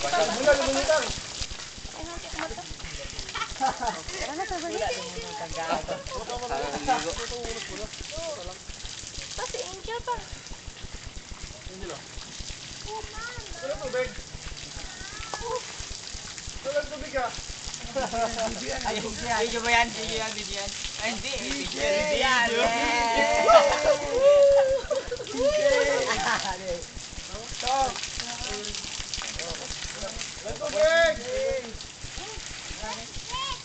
Tara na, sabay. Pati Angel pa. Angel o. Walang tubig. Walang tubig ka. Ay, video ba yan? Video yan, video yan. Ay, hindi. Video yan. Walang tubig.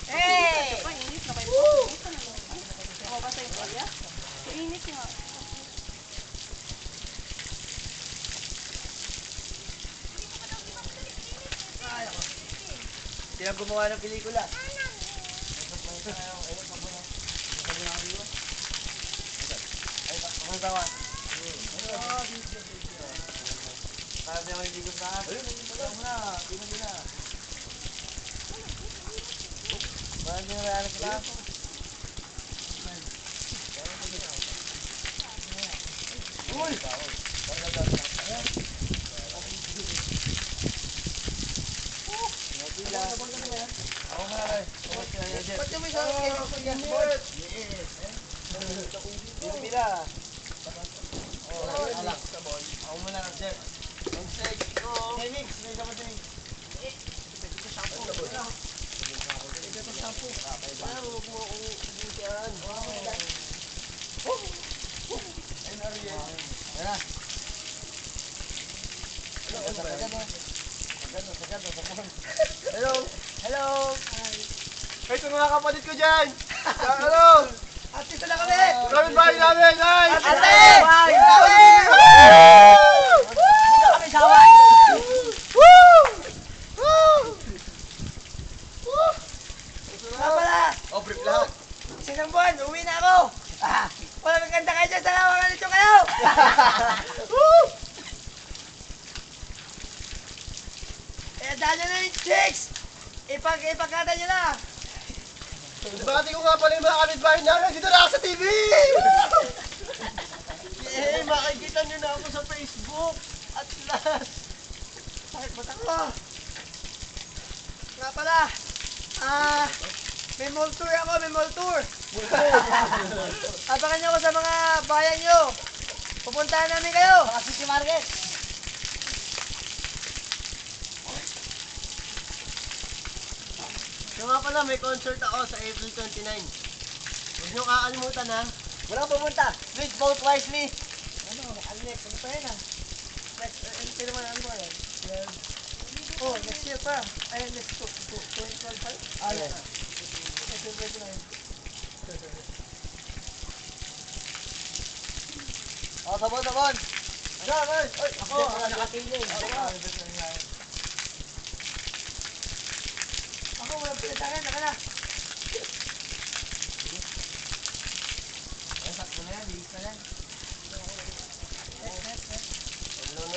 Hey! Mainit na kayo. Ako ba sa Italia? Mainit nga. Sila gumawa ng pelikula. Ay, tawa. Kaya niya hindi ko saan. Ayun mo na. Tingnan mo na. Parang niya nalala sila. Uy! Ako nga rin. Ba't yung may sa akin? Yung pila. Ako muna ng Jeff. Ang seg. Hey, Mix. May isa pa sa Mix. Huwag mo akong ubusian. Ay, Ariel. Ayan na. Hello. Hello. Ito mga kapatid ko dyan. Ano? Ate, sala kami. Kapit bahay namin. Ay! Ate! Ate! Dito kami sa Hawaii. Nga pala. Oh, brief lahat. Isang buwan, uwi na ako. Wala maganda kayo dyan. Salamat ka nito kayo. Eh, dahil nyo na yung chicks. Ipagkata nyo na. Bati ko nga pala yung mga kapitbahay namin. Dito na ako sa TV! Eh, makikita nyo na ako sa Facebook. At last. Bakit ba't ako? Nga pala. May mall tour ako, may mall tour. Abangan nyo ako sa mga bayan nyo. Pupuntahan namin kayo. Mga City Market. So nga pala, may concert ako sa April 29. Huwag nyo kakalimutan ha. Wala kang pupunta. Please vote wisely. Ano? Alex, ano pa yun Next, hindi naman ano ba yan? Oh, next year pa. Ay, next 2025? Ah, yeah. Next 2029. Oh, sabon, sabon. Ay, ako, nakatingin. Ako, walang pinatagan, saka na. Ay, sakto na yan, bihis na yan. Wala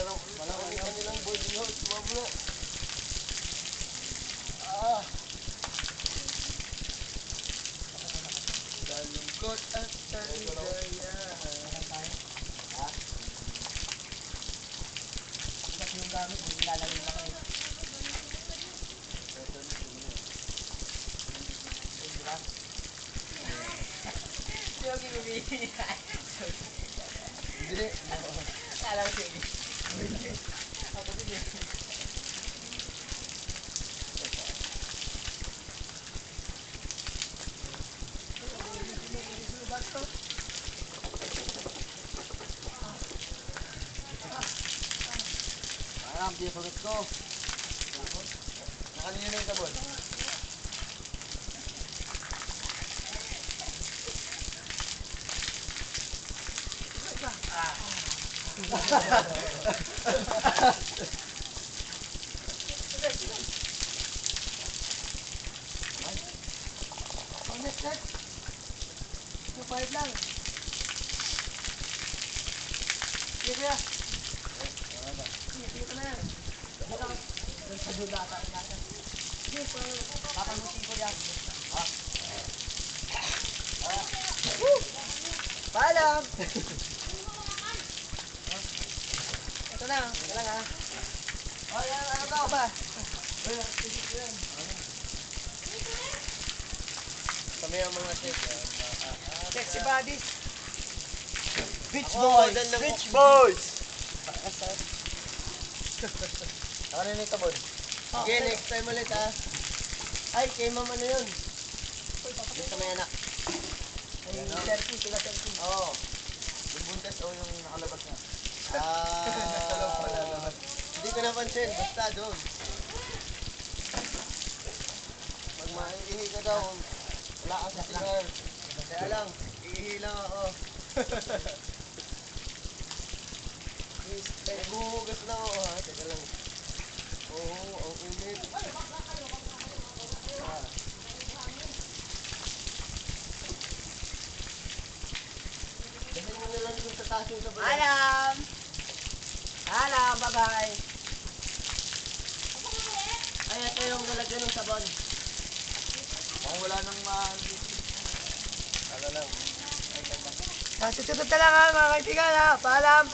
nilang boarding house. Mabula. Dalungkot at taligaya. Kasi yung gamit, hindi lalagay na kayo. Yogi, bumili. Hindi. Alam ko yun. Ako din yun. Parang, di pagod ko. Nakanina na yung sabon. Next. 2.5 lang. Sige kuya. Sige ko na yan. Sa dudata natin. Sige, papamusin ko yan. Paalam! Ito na, ito lang ha. Oh, yan, ano ba? Kami ang mga chef. Sexy bodies. Beach Ako, boys. model ng Beach cook. boys. Ako na nito, Bod. Sige, next time ulit ha. Ay, kay ma'am ano yun? Gusto mo yan na. Selfie, sila selfie. Oo. Yung buntes o yung nakalabas na? Hindi ko napansin, basta doon. Pag maiihi ka daw, wala ka sa cigar. Kaya lang, iihi lang ako. Naghuhugas na ako ha, teka lang. Oo, ang init. Dahin mo na lang dun sa taas yung sabon. Alam. Alam, bye-bye. Ay, ito yung lalagyan ng sabon. Kung wala nang Ano lang. Susunod na lang ha, mga kaibigan ha. Paalam.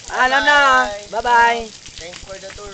Paalam na. Bye-bye. Thanks for the tour.